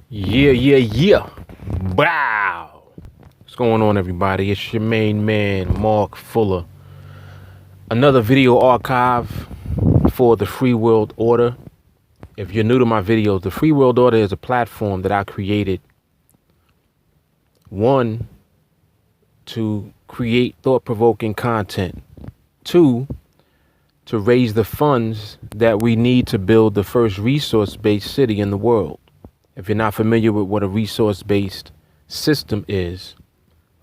Yeah. Wow. What's going on, everybody? It's your main man, Mark Fuller. Another video archive for the Free World Order. If you're new to my videos, the Free World Order is a platform that I created. One, to create thought-provoking content. Two, to raise the funds that we need to build the first resource-based city in the world. If you're not familiar with what a resource-based system is,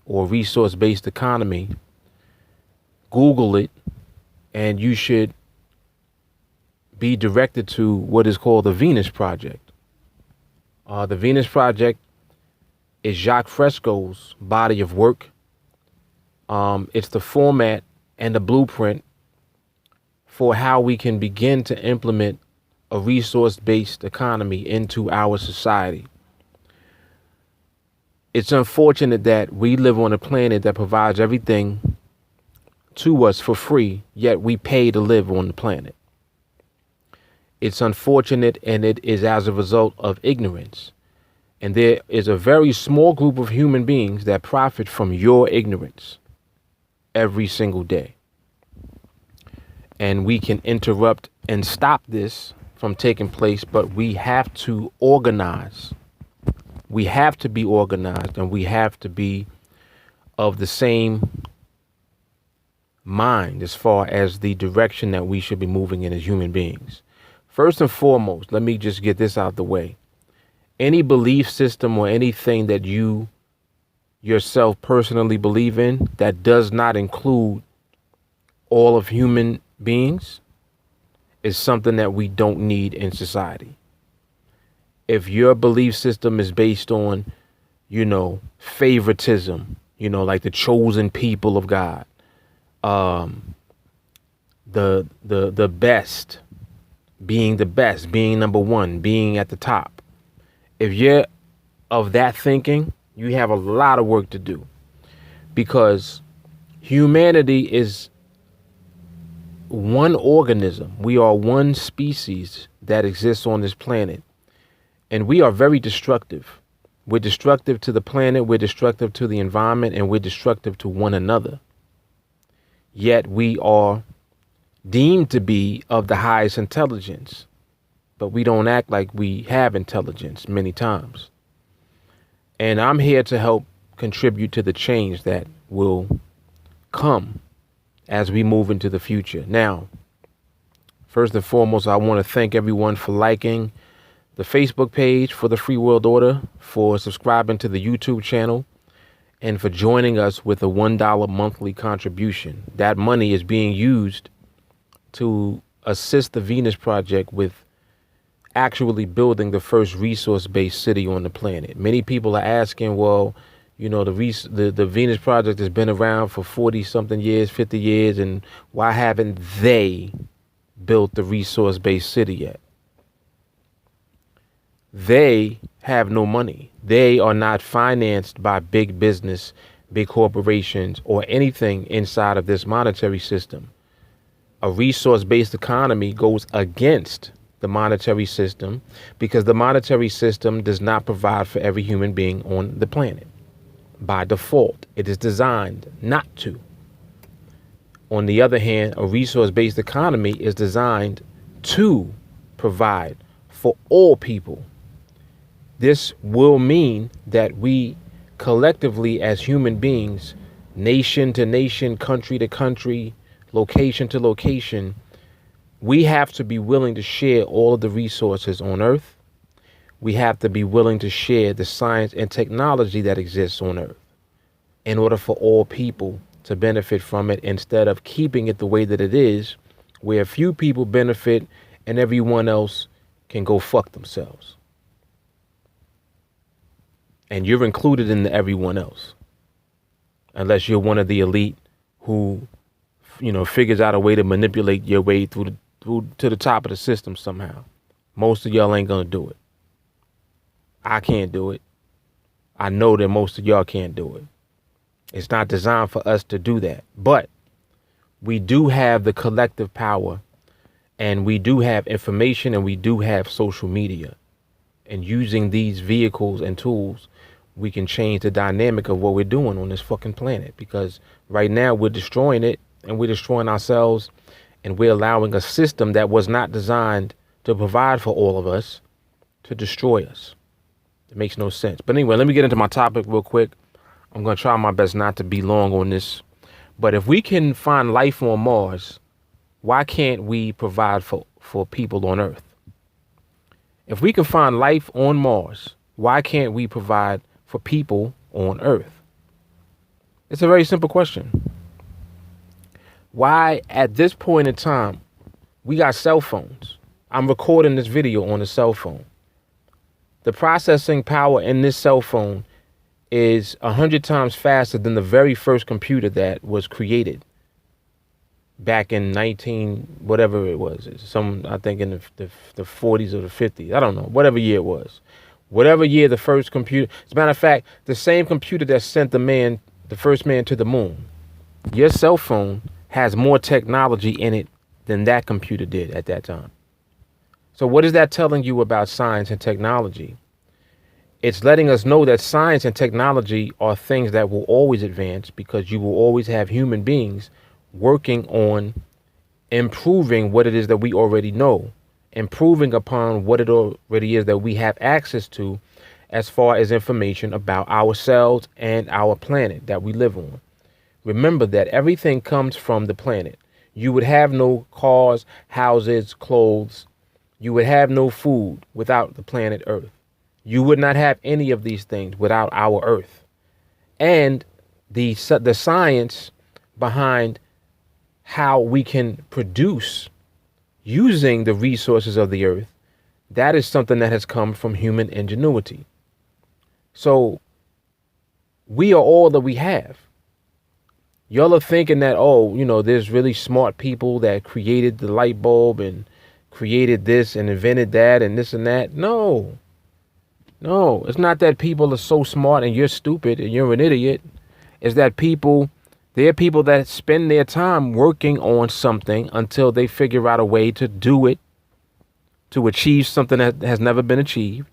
or resource-based economy, Google it, and you should be directed to what is called the Venus Project. The Venus Project is Jacques Fresco's body of work. It's the format and the blueprint for how we can begin to implement a resource-based economy into our society. It's unfortunate that we live on a planet that provides everything to us for free, yet we pay to live on the planet. It's unfortunate, and it is as a result of ignorance. And there is a very small group of human beings that profit from your ignorance every single day. And we can interrupt and stop this from taking place, but we have to organize. We have to be organized, and we have to be of the same mind as far as the direction that we should be moving in as human beings. First and foremost, let me just get this out the way. Any belief system or anything that you yourself personally believe in that does not include all of human beings is something that we don't need in society. If your belief system is based on, favoritism, like the chosen people of God, the best, being number one, being at the top. If you're of that thinking, you have a lot of work to do, because humanity is one organism. We are one species that exists on this planet, and we are very destructive. We're destructive to the planet, we're destructive to the environment, and we're destructive to one another. Yet we are deemed to be of the highest intelligence, but we don't act like we have intelligence many times. And I'm here to help contribute to the change that will come as we move into the future. Now, first and foremost, I want to thank everyone for liking the Facebook page for the Free World Order, for subscribing to the YouTube channel, and for joining us with a $1 monthly contribution. That money is being used to assist the Venus Project with actually building the first resource-based city on the planet. Many people are asking, well, the Venus Project has been around for 40-something years, 50 years, and why haven't they built the resource-based city yet? They have no money. They are not financed by big business, big corporations, or anything inside of this monetary system. A resource-based economy goes against the monetary system because the monetary system does not provide for every human being on the planet. By default, it is designed not to. On the other hand, a resource-based economy is designed to provide for all people. This will mean that we collectively as human beings, nation to nation, country to country, location to location, we have to be willing to share all of the resources on Earth. We have to be willing to share the science and technology that exists on Earth in order for all people to benefit from it, instead of keeping it the way that it is, where a few people benefit and everyone else can go fuck themselves. And you're included in the everyone else, unless you're one of the elite who, figures out a way to manipulate your way through to the top of the system somehow. Most of y'all ain't gonna do it. I can't do it. I know that most of y'all can't do it. It's not designed for us to do that. But we do have the collective power, and we do have information, and we do have social media. And using these vehicles and tools, we can change the dynamic of what we're doing on this fucking planet. Because right now we're destroying it, and we're destroying ourselves, and we're allowing a system that was not designed to provide for all of us to destroy us. It makes no sense. But anyway, let me get into my topic real quick. I'm going to try my best not to be long on this. But if we can find life on Mars, why can't we provide for people on Earth? If we can find life on Mars, why can't we provide for people on Earth? It's a very simple question. Why, at this point in time, we got cell phones. I'm recording this video on a cell phone. The processing power in this cell phone is 100 times faster than the very first computer that was created back in 19, whatever it was. I think in the 40s or the 50s. I don't know, whatever year it was. Whatever year the first computer, as a matter of fact, the same computer that sent the first man to the moon. Your cell phone has more technology in it than that computer did at that time. So what is that telling you about science and technology? It's letting us know that science and technology are things that will always advance, because you will always have human beings working on improving what it is that we already know, improving upon what it already is that we have access to as far as information about ourselves and our planet that we live on. Remember that everything comes from the planet. You would have no cars, houses, clothes. You would have no food without the planet Earth. You would not have any of these things without our Earth. And the science behind how we can produce using the resources of the Earth, that is something that has come from human ingenuity. So we are all that we have. Y'all are thinking that, there's really smart people that created the light bulb and created this and invented that and this and that. No, it's not that people are so smart and you're stupid and you're an idiot. It's that there are people that spend their time working on something until they figure out a way to do it, to achieve something that has never been achieved.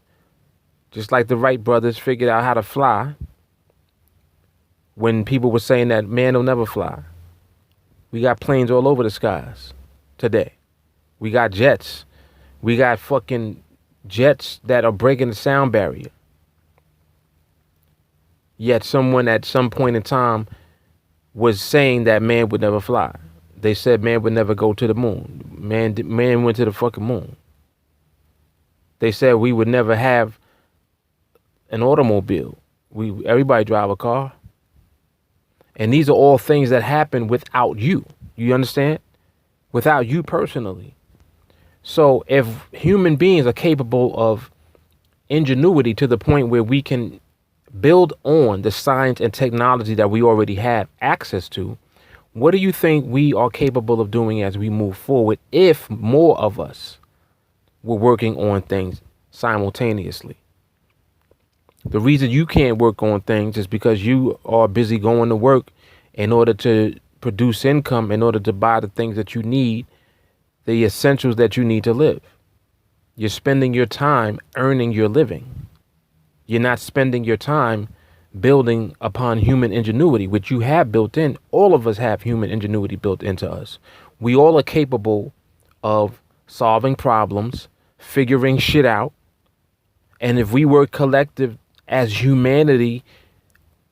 Just like the Wright brothers figured out how to fly when people were saying that man will never fly. We got planes all over the skies today. We got jets. We got fucking jets that are breaking the sound barrier. Yet someone at some point in time was saying that man would never fly. They said man would never go to the moon. Man went to the fucking moon. They said we would never have an automobile. Everybody drive a car. And these are all things that happen without you. You understand? Without you personally. So if human beings are capable of ingenuity to the point where we can build on the science and technology that we already have access to, what do you think we are capable of doing as we move forward if more of us were working on things simultaneously? The reason you can't work on things is because you are busy going to work in order to produce income, in order to buy the things that you need, the essentials that you need to live. You're spending your time earning your living. You're not spending your time building upon human ingenuity, which you have built in. All of us have human ingenuity built into us. We all are capable of solving problems, figuring shit out. And if we were collective as humanity,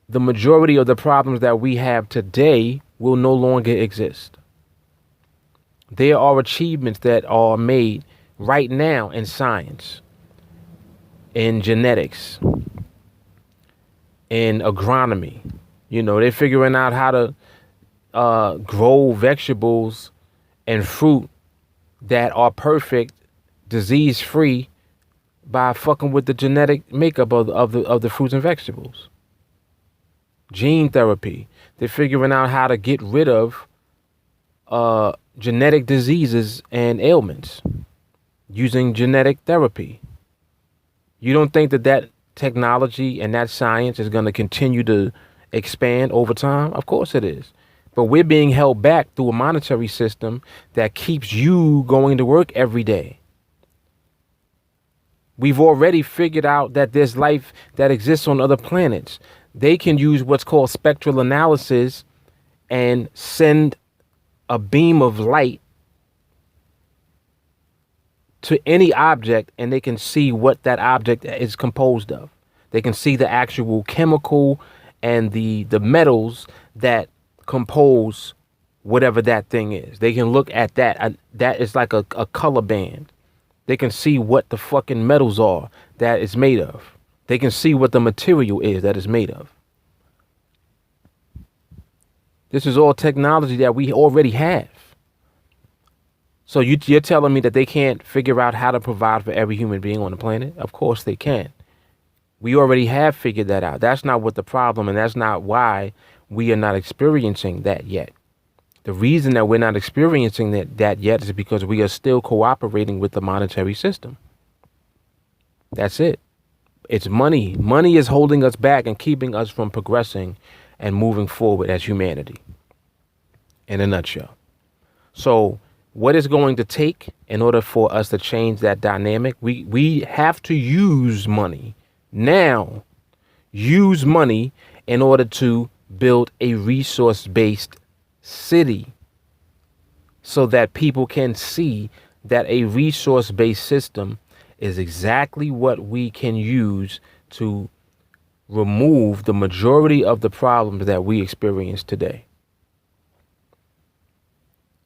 the majority of the problems that we have today will no longer exist. There are achievements that are made right now in science, in genetics, in agronomy. They're figuring out how to grow vegetables and fruit that are perfect, disease-free, by fucking with the genetic makeup of the fruits and vegetables. Gene therapy. They're figuring out how to get rid of genetic diseases and ailments using genetic therapy. You don't think that technology and that science is going to continue to expand over time? Of course it is. But we're being held back through a monetary system that keeps you going to work every day. We've already figured out that there's life that exists on other planets. They can use what's called spectral analysis and send a beam of light to any object, and they can see what that object is composed of. They can see the actual chemical and the metals that compose whatever that thing is. They can look at that. That is like a color band. They can see what the fucking metals are that it's made of. They can see what the material is that it's made of. This is all technology that we already have. So you're telling me that they can't figure out how to provide for every human being on the planet? Of course they can. We already have figured that out. That's not what the problem, and that's not why we are not experiencing that yet. The reason that we're not experiencing that yet is because we are still cooperating with the monetary system. That's it. It's money. Money is holding us back and keeping us from progressing and moving forward as humanity, in a nutshell. So what is going to take in order for us to change that dynamic? We have to use money now. Use money in order to build a resource-based city so that people can see that a resource-based system is exactly what we can use to remove the majority of the problems that we experience today.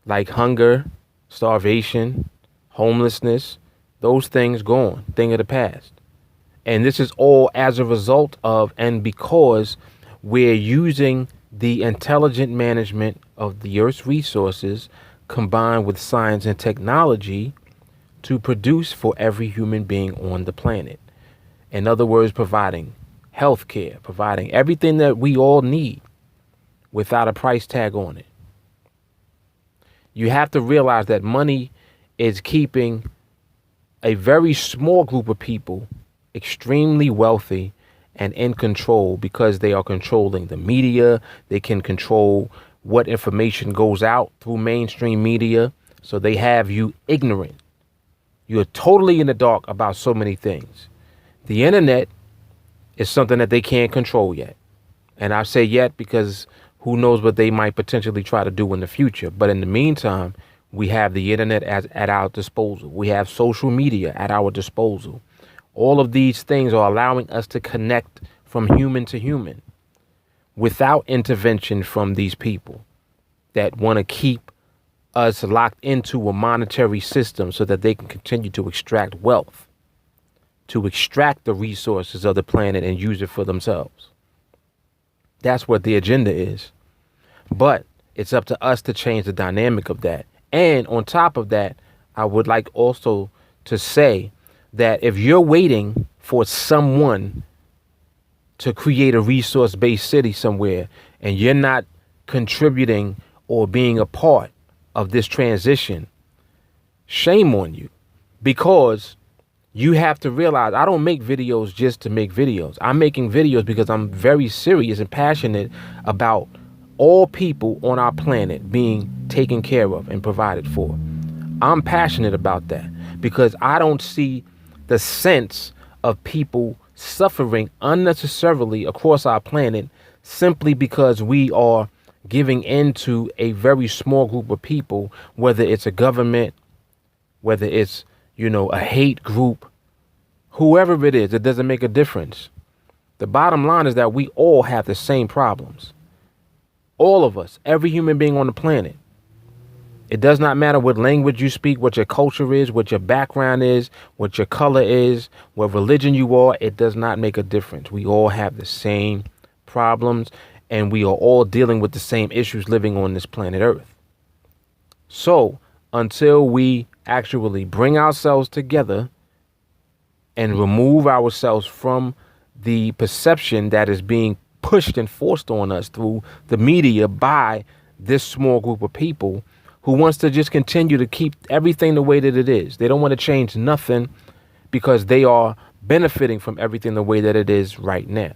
Like hunger, starvation, homelessness, those things gone, thing of the past. And this is all as a result of and because we're using the intelligent management of the Earth's resources combined with science and technology to produce for every human being on the planet. In other words, providing healthcare, providing everything that we all need without a price tag on it. You have to realize that money is keeping a very small group of people extremely wealthy and in control because they are controlling the media. They can control what information goes out through mainstream media. So they have you ignorant. You're totally in the dark about so many things. The internet is something that they can't control yet. And I say yet because who knows what they might potentially try to do in the future. But in the meantime, we have the internet at our disposal. We have social media at our disposal. All of these things are allowing us to connect from human to human without intervention from these people that want to keep us locked into a monetary system so that they can continue to extract wealth, to extract the resources of the planet and use it for themselves. That's what the agenda is. But it's up to us to change the dynamic of that. And on top of that, I would like also to say that if you're waiting for someone to create a resource-based city somewhere and you're not contributing or being a part of this transition, shame on you, because you have to realize I don't make videos just to make videos. I'm making videos because I'm very serious and passionate about all people on our planet being taken care of and provided for. I'm passionate about that because I don't see the sense of people suffering unnecessarily across our planet simply because we are giving into a very small group of people, whether it's a government, whether it's, a hate group, whoever it is, it doesn't make a difference. The bottom line is that we all have the same problems. All of us, every human being on the planet. It does not matter what language you speak, what your culture is, what your background is, what your color is, what religion you are. It does not make a difference. We all have the same problems and we are all dealing with the same issues living on this planet Earth. So until we actually bring ourselves together and remove ourselves from the perception that is being pushed and forced on us through the media by this small group of people who wants to just continue to keep everything the way that it is. They don't want to change nothing because they are benefiting from everything the way that it is right now.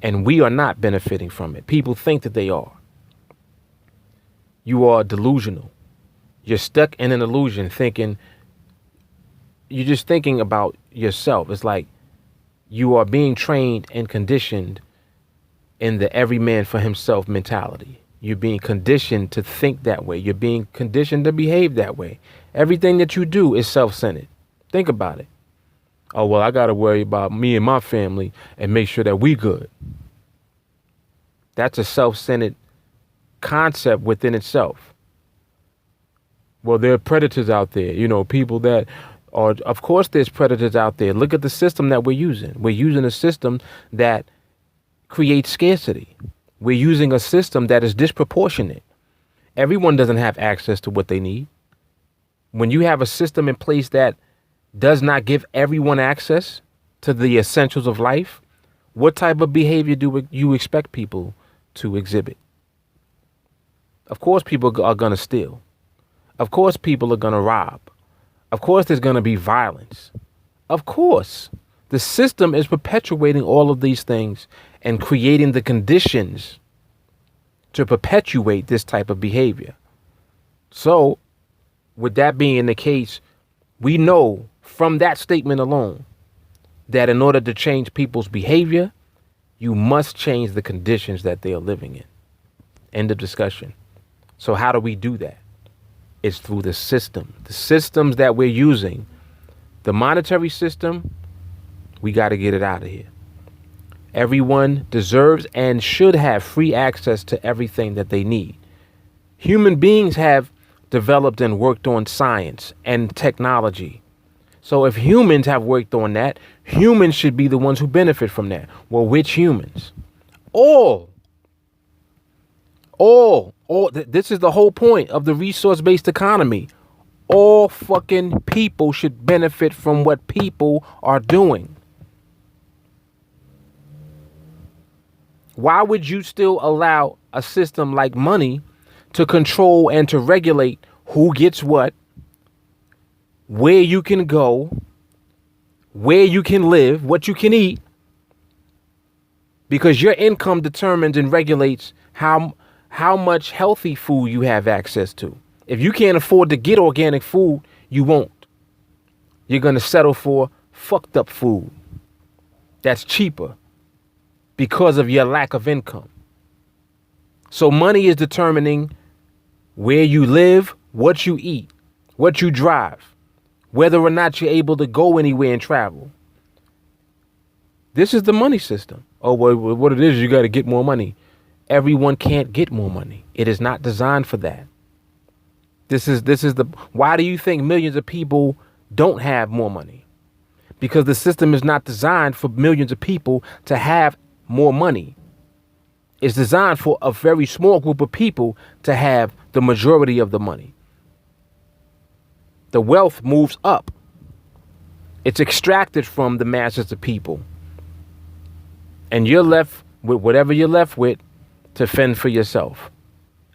And we are not benefiting from it. People think that they are. You are delusional. You're stuck in an illusion thinking you're just thinking about yourself. It's like you are being trained and conditioned in the every man for himself mentality. You're being conditioned to think that way. You're being conditioned to behave that way. Everything that you do is self-centered. Think about it. Oh, well, I got to worry about me and my family and make sure that we good. That's a self-centered concept within itself. Well, there are predators out there, people that are, of course, there's predators out there. Look at the system that we're using. We're using a system that creates scarcity. We're using a system that is disproportionate. Everyone doesn't have access to what they need. When you have a system in place that does not give everyone access to the essentials of life, what type of behavior do you expect people to exhibit? Of course, people are going to steal. Of course, people are going to rob. Of course, there's going to be violence. Of course, the system is perpetuating all of these things and creating the conditions to perpetuate this type of behavior. So, with that being the case, we know from that statement alone that in order to change people's behavior, you must change the conditions that they are living in. End of discussion. So how do we do that? It's through the system. The systems that we're using, the monetary system, we got to get it out of here. Everyone deserves and should have free access to everything that they need. Human beings have developed and worked on science and technology. So if humans have worked on that, humans should be the ones who benefit from that. Well, which humans? All. This is the whole point of the resource-based economy. All fucking people should benefit from what people are doing. Why would you still allow a system like money to control and to regulate who gets what, where you can go, where you can live, what you can eat? Because your income determines and regulates how much healthy food you have access to. If you can't afford to get organic food, you won't. You're going to settle for fucked up food that's cheaper because of your lack of income. So money is determining where you live, what you eat, what you drive, whether or not you're able to go anywhere and travel. This is the money system. Oh, well, what it is, you got to get more money. Everyone can't get more money. It is not designed for that. Why do you think millions of people don't have more money? Because the system is not designed for millions of people to have more money. It's designed for a very small group of people to have the majority of the money. The wealth moves up. It's extracted from the masses of people. And you're left with whatever you're left with to fend for yourself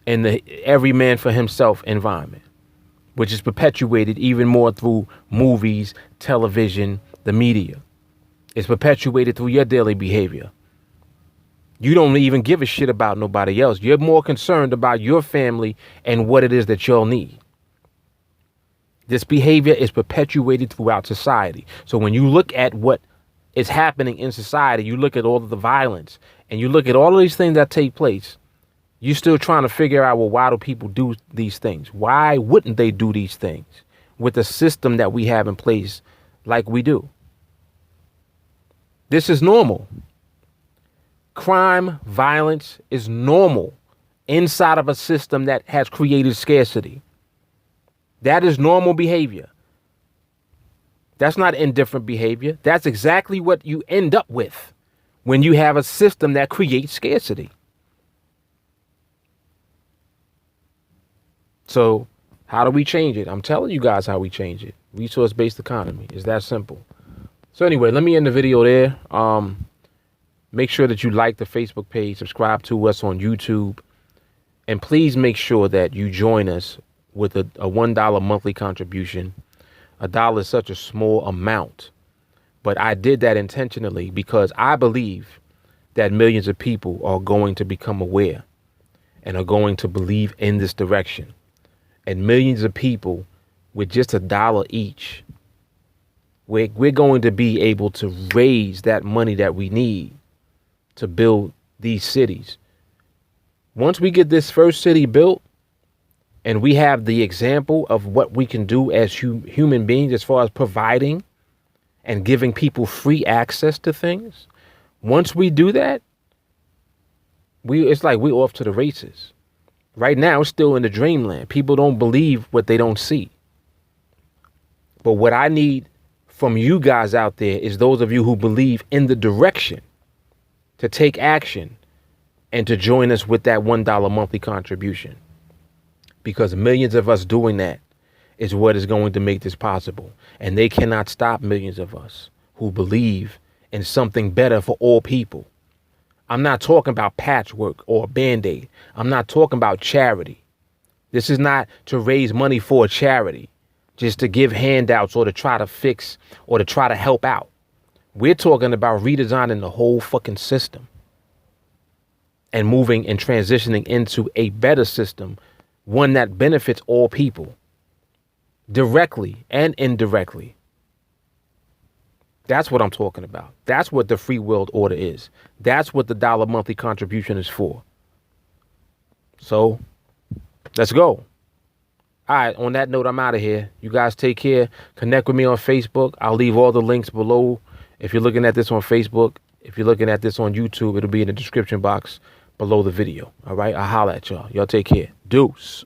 in the every man for himself environment, which is perpetuated even more through movies, television, the media. It's perpetuated through your daily behavior. You don't even give a shit about nobody else. You're more concerned about your family and what it is that you'll need. This behavior is perpetuated throughout society. So when you look at what is happening in society, you look at all of the violence and you look at all of these things that take place, you're still trying to figure out, well, why do people do these things? Why wouldn't they do these things with the system that we have in place like we do? This is normal. Crime, violence is normal inside of a system that has created scarcity. That is normal behavior. That's not indifferent behavior. That's exactly what you end up with when you have a system that creates scarcity. So how do we change it? I'm telling you guys how we change it. Resource-based economy. It's that simple. So anyway, let me end the video there. Make sure that you like the Facebook page, subscribe to us on YouTube, and please make sure that you join us with a $1 monthly contribution. $1 is such a small amount, but I did that intentionally because I believe that millions of people are going to become aware and are going to believe in this direction. And millions of people with just $1 each we're going to be able to raise that money that we need to build these cities. Once we get this first city built and we have the example of what we can do as human beings as far as providing and giving people free access to things, once we do that, it's like we're off to the races. Right now, it's still in the dreamland. People don't believe what they don't see. But what I need from you guys out there is those of you who believe in the direction to take action and to join us with that $1 monthly contribution. Because millions of us doing that is what is going to make this possible. And they cannot stop millions of us who believe in something better for all people. I'm not talking about patchwork or Band-Aid. I'm not talking about charity. This is not to raise money for a charity, just to give handouts or to try to fix or to try to help out. We're talking about redesigning the whole fucking system and moving and transitioning into a better system, one that benefits all people directly and indirectly. That's what I'm talking about. That's what the free world order is. That's what the $1 monthly contribution is for. So let's go. All right. On that note, I'm out of here. You guys take care. Connect with me on Facebook. I'll leave all the links below. If you're looking at this on Facebook, if you're looking at this on YouTube, it'll be in the description box below the video. All right. I'll holler at y'all. Y'all take care. Deuce.